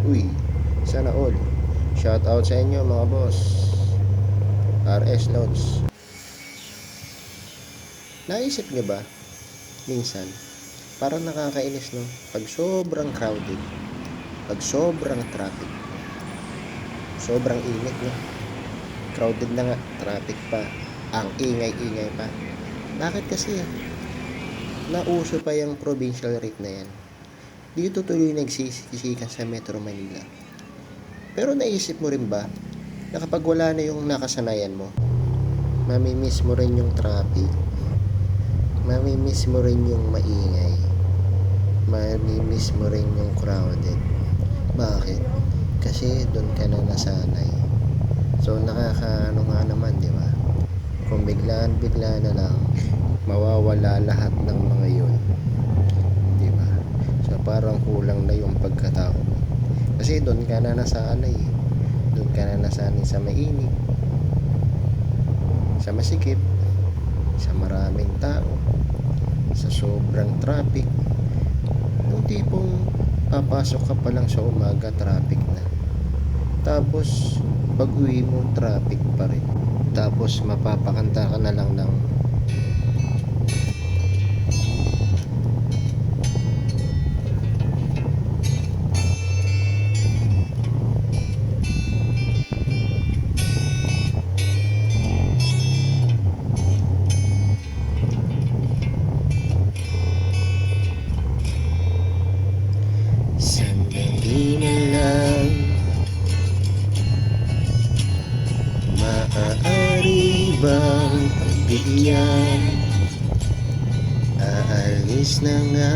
Uy, sana all. Shout out sa inyo mga boss. RS Loans. Naisip nyo ba, minsan, parang nakakainis no? Pag sobrang crowded, pag sobrang traffic, sobrang init no? Crowded na nga, traffic pa, ang ingay-ingay pa. Bakit kasi nauso pa yung provincial rate na yan? Dito tuloy nagsisisikan sa Metro Manila. Pero naisip mo rin ba na kapag wala na yung nakasanayan mo, mamimiss mo rin yung traffic, mamimiss mo rin yung maingay, mamimiss mo rin yung crowded. Bakit? Kasi doon ka na nasanay. So nakakaano nga naman, di ba? Kung biglaan-bigla na lang mawawala lahat ng mga yun, di ba? So parang kulang na yung pagkatao mo. Kasi doon ka na nasanay. Doon ka na nasanay sa mainit, sa masikip, sa maraming tao, sa sobrang traffic. Yung tipong papasok ka pa lang sa umaga, traffic na. Tapos pag uwi mo, traffic pa rin. Tapos mapapakanta ka na lang ng sandali na lang. Maaari bang pagbigyan? Aalis na nga.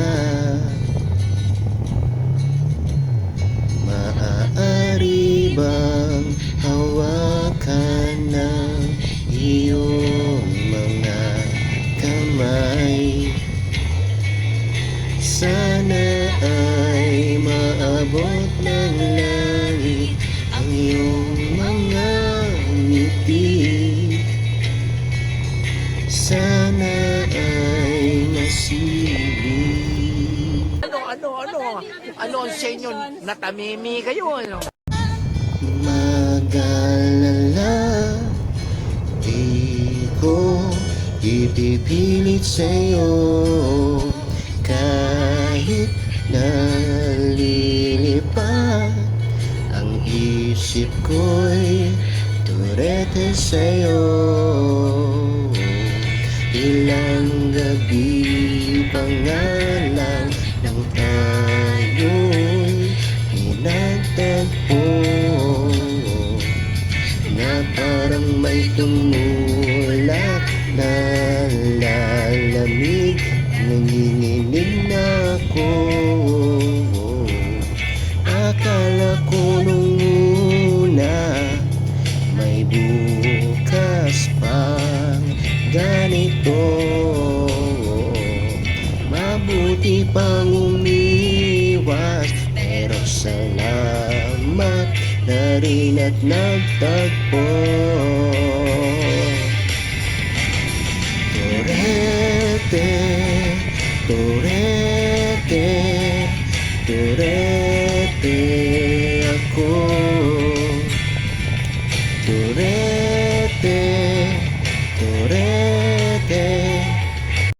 Maaari bang hawakan ng iyong mga kamay? Sana ay maabot ng langit ang iyong mga ngiti. Sana ay masilip. Ano ang senyo? Natamimi kayo, ano? Mag-alala, di ko ipipilit sa'yo. Kahit nalilipad ang isip ko'y turete sa'yo. Ilang gabi pa nga lang nang tayo'y pinagtagpo, na parang may tumulak na lalamig. Nanginginig na ako. Akala ko nung una may bukas pang ganito. Mabuti pang umiwas, pero salamat na rin at nagtagpo. Turete